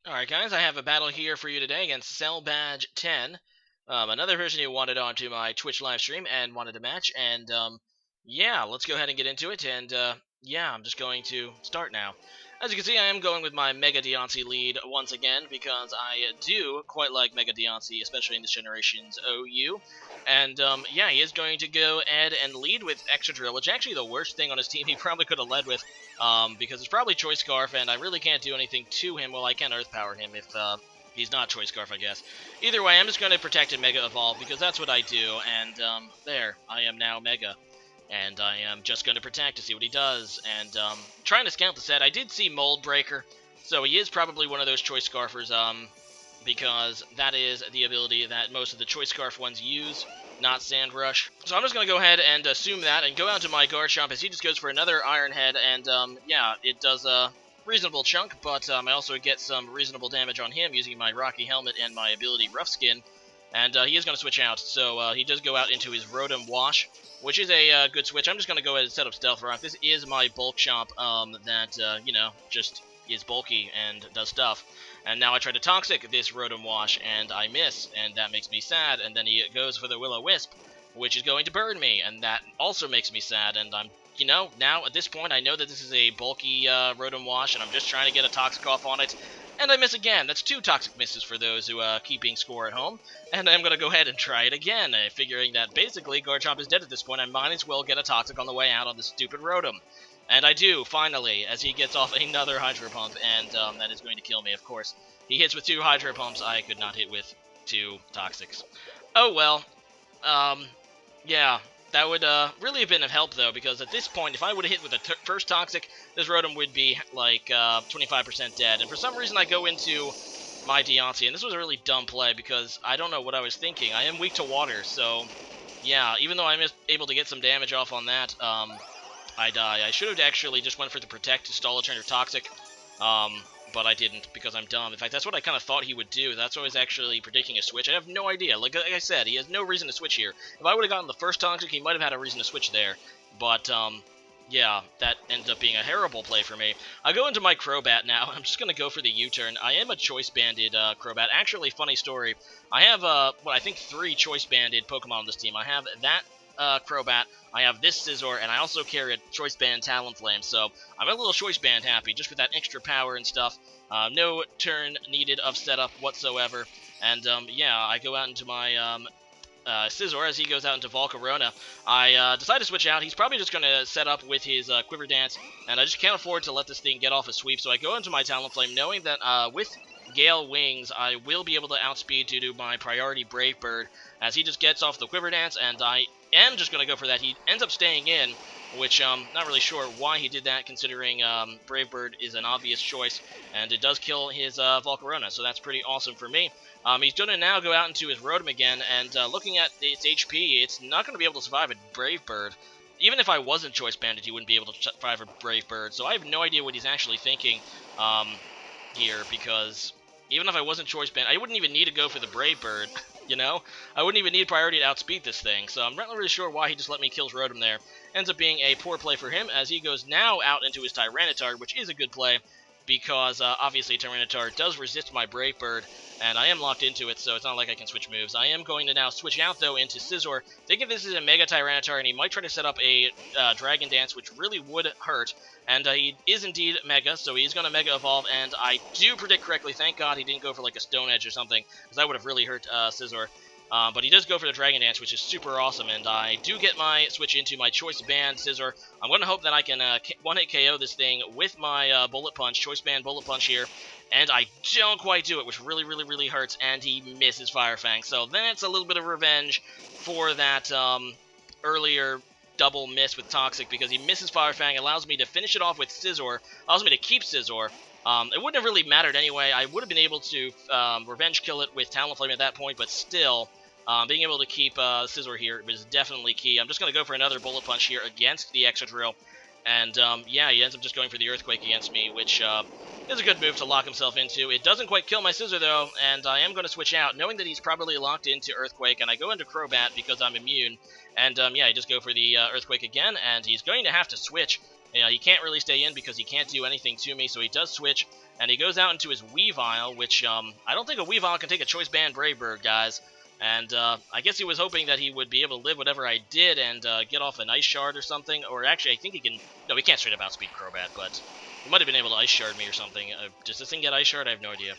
Alright guys, I have a battle here for you today against Selbaj10. Another person who wanted onto my Twitch live stream and wanted to match, and yeah, let's go ahead and get into it, and yeah, I'm just going to start now. As you can see, I am going with my Mega Deontay lead once again, because I do quite like Mega Deontay, especially in this generation's OU. And yeah, he is going to go ahead and lead with Extra Drill, which is actually the worst thing on his team he probably could have led with, because it's probably Choice Scarf, and I really can't do anything to him. Well, I can Earth Power him if he's not Choice Scarf, I guess. Either way, I'm just going to protect and Mega Evolve, because that's what I do, and there, I am now Mega. And I am just going to protect to see what he does. And trying to scout the set, I did see Mold Breaker, so he is probably one of those Choice Scarfers, because that is the ability that most of the Choice Scarf ones use, not Sand Rush. So I'm just going to go ahead and assume that, and go out to my guard shop as he just goes for another Iron Head, and yeah, it does a reasonable chunk, but I also get some reasonable damage on him using my Rocky Helmet and my ability Rough Skin. And he is going to switch out, so he does go out into his Rotom Wash, which is a good switch. I'm just going to go ahead and set up Stealth Rock. This is my bulk shop that, you know, just is bulky and does stuff. And now I try to Toxic this Rotom Wash, and I miss, and that makes me sad. And then he goes for the Will-O-Wisp, which is going to burn me, and that also makes me sad. And I'm, you know, now at this point, I know that this is a bulky Rotom Wash, and I'm just trying to get a Toxic off on it. And I miss again. That's 2 Toxic misses for those who keeping score at home. And I'm going to go ahead and try it again, figuring that basically Garchomp is dead at this point. I might as well get a Toxic on the way out on this stupid Rotom. And I do, finally, as he gets off another Hydro Pump, and that is going to kill me, of course. He hits with 2 Hydro Pumps. I could not hit with 2 Toxics. Oh well. Yeah. That would really have been of help, though, because at this point, if I would have hit with the first Toxic, this Rotom would be, like, 25% dead. And for some reason, I go into my Deontay, and this was a really dumb play, because I don't know what I was thinking. I am weak to water, so, yeah, even though I'm able to get some damage off on that, I die. I should have actually just went for the Protect to stall a turn of Toxic, but I didn't, because I'm dumb. In fact, that's what I kind of thought he would do. That's why I was actually predicting a switch. I have no idea. Like I said, he has no reason to switch here. If I would have gotten the first Toxic, he might have had a reason to switch there. But, yeah, that ends up being a terrible play for me. I go into my Crobat now. I'm just going to go for the U-turn. I am a Choice-Banded Crobat. Actually, funny story. I have, what, I think 3 Choice-Banded Pokemon on this team. I have that Crobat, I have this Scizor, and I also carry a Choice Band Talonflame, so I'm a little Choice Band happy, just with that extra power and stuff. No turn needed of setup whatsoever, and yeah, I go out into my Scizor as he goes out into Volcarona. I decide to switch out. He's probably just going to set up with his Quiver Dance, and I just can't afford to let this thing get off a sweep, so I go into my Talonflame knowing that with Gale Wings, I will be able to outspeed due to my priority Brave Bird, as he just gets off the Quiver Dance, and I am just going to go for that. He ends up staying in, which not really sure why he did that, considering Brave Bird is an obvious choice, and it does kill his Volcarona, so that's pretty awesome for me. He's going to now go out into his Rotom again, and looking at its HP, it's not going to be able to survive a Brave Bird. Even if I wasn't Choice Banded, he wouldn't be able to survive a Brave Bird, so I have no idea what he's actually thinking here, because even if I wasn't Choice Band, I wouldn't even need to go for the Brave Bird, you know? I wouldn't even need priority to outspeed this thing, so I'm not really sure why he just let me kill Rotom there. Ends up being a poor play for him, as he goes now out into his Tyranitar, which is a good play, because obviously Tyranitar does resist my Brave Bird, and I am locked into it, so it's not like I can switch moves. I am going to now switch out, though, into Scizor, thinking this is a Mega Tyranitar, and he might try to set up a Dragon Dance, which really would hurt, and he is indeed Mega, so he's going to Mega Evolve, and I do predict correctly. Thank God he didn't go for, like, a Stone Edge or something, because that would have really hurt Scizor. But he does go for the Dragon Dance, which is super awesome, and I do get my switch into my Choice Band Scizor. I'm going to hope that I can one-hit KO this thing with my Bullet Punch, Choice Band Bullet Punch here, and I don't quite do it, which really, really, really hurts, and he misses Fire Fang. So that's a little bit of revenge for that earlier double miss with Toxic, because he misses Fire Fang, allows me to finish it off with Scizor, allows me to keep Scizor. It wouldn't have really mattered anyway. I would have been able to revenge kill it with Talonflame at that point, but still, being able to keep Scizor here was definitely key. I'm just going to go for another Bullet Punch here against the Extra Drill, and yeah, he ends up just going for the Earthquake against me, which is a good move to lock himself into. It doesn't quite kill my Scizor, though, and I am going to switch out, knowing that he's probably locked into Earthquake, and I go into Crobat because I'm immune, and yeah, I just go for the Earthquake again, and he's going to have to switch. He can't really stay in because he can't do anything to me, so he does switch, and he goes out into his Weavile, which I don't think a Weavile can take a Choice Band Brave Bird, guys. And I guess he was hoping that he would be able to live whatever I did and get off an Ice Shard or something. Or actually, I think he can... No, he can't straight up outspeed Crobat, but he might have been able to Ice Shard me or something. Does this thing get Ice Shard? I have no idea.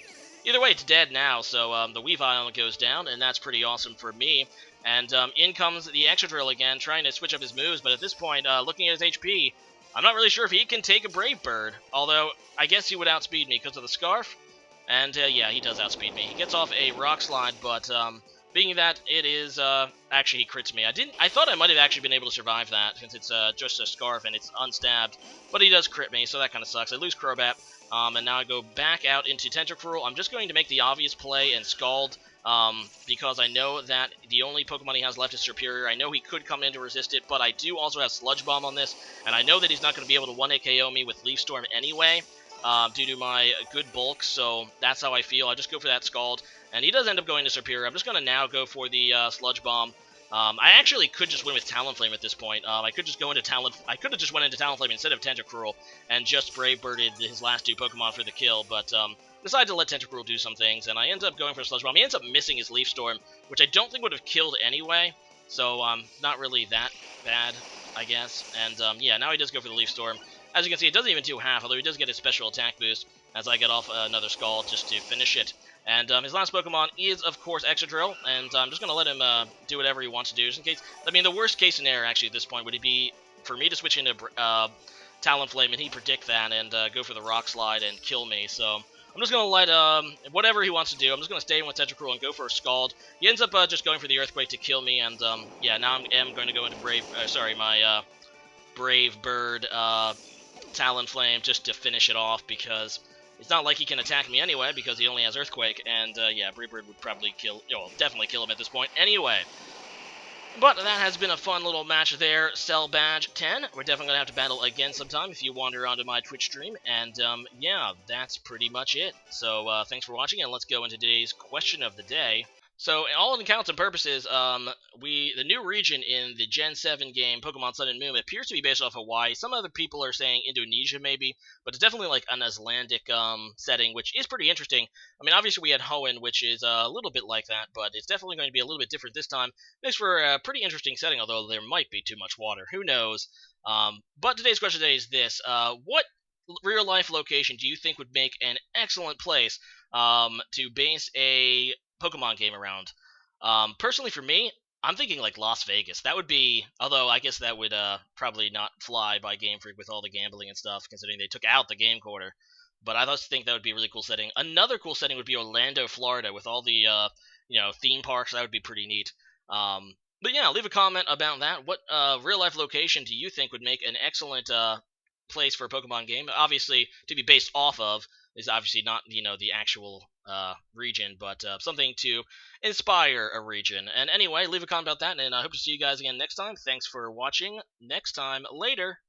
Either way, it's dead now, so the Weavile goes down, and that's pretty awesome for me. And in comes the Excadrill again, trying to switch up his moves, but at this point, looking at his HP, I'm not really sure if he can take a Brave Bird, although I guess he would outspeed me because of the Scarf. And yeah, he does outspeed me. He gets off a Rock Slide, but being that it is actually he crits me. I thought I might have actually been able to survive that since it's just a Scarf and it's unstabbed, but he does crit me, so that kind of sucks. I lose Crobat, and now I go back out into Tentacruel. I'm just going to make the obvious play and Scald. Because I know that the only Pokemon he has left is Superior. I know he could come in to resist it, but I do also have Sludge Bomb on this, and I know that he's not going to be able to 1-hit KO me with Leaf Storm anyway, due to my good bulk, so that's how I feel. I just go for that Scald, and he does end up going to Superior. I'm just going to now go for the Sludge Bomb. I actually could just win with Talonflame at this point. I could just go into I could have just went into Talonflame instead of Tentacruel and just Brave Birded his last two Pokemon for the kill, but decided to let Tentacruel do some things, and I end up going for a Sludge Bomb. He ends up missing his Leaf Storm, which I don't think would have killed anyway, so not really that bad, I guess. And yeah, now he does go for the Leaf Storm. As you can see, it doesn't even do half, although he does get his special attack boost as I get off another Scald just to finish it. And his last Pokemon is, of course, Excadrill, and I'm just going to let him do whatever he wants to do, just in case. I mean, the worst case scenario, actually, at this point, would be for me to switch into Talonflame, and he predict that, and go for the Rock Slide and kill me, so I'm just going to let, whatever he wants to do, I'm just going to stay in with Tentacruel and go for a Scald. He ends up just going for the Earthquake to kill me, and yeah, now I am going to go into my Brave Bird Talonflame just to finish it off, because it's not like he can attack me anyway, because he only has Earthquake, and yeah, Brave Bird would probably definitely kill him at this point anyway. But that has been a fun little match there, Selbaj10. We're definitely going to have to battle again sometime if you wander onto my Twitch stream. And yeah, that's pretty much it. So thanks for watching, and let's go into today's question of the day. So, all intents and purposes, the new region in the Gen 7 game, Pokemon Sun and Moon, appears to be based off Hawaii. Some other people are saying Indonesia, maybe, but it's definitely like an Icelandic setting, which is pretty interesting. I mean, obviously we had Hoenn, which is a little bit like that, but it's definitely going to be a little bit different this time. Makes for a pretty interesting setting, although there might be too much water. Who knows? But today's question today is this. What real-life location do you think would make an excellent place to base a Pokemon game around? Personally, for me, I'm thinking like Las Vegas. That would be, although I guess that would probably not fly by Game Freak with all the gambling and stuff, considering they took out the game quarter. But I just think that would be a really cool setting. Another cool setting would be Orlando, Florida, with all the theme parks. That would be pretty neat. But yeah, leave a comment about that. What real life location do you think would make an excellent place for a Pokemon game? Obviously, to be based off of is obviously not the actual region, but something to inspire a region. And anyway, leave a comment about that, and I hope to see you guys again next time. Thanks for watching. Next time, later.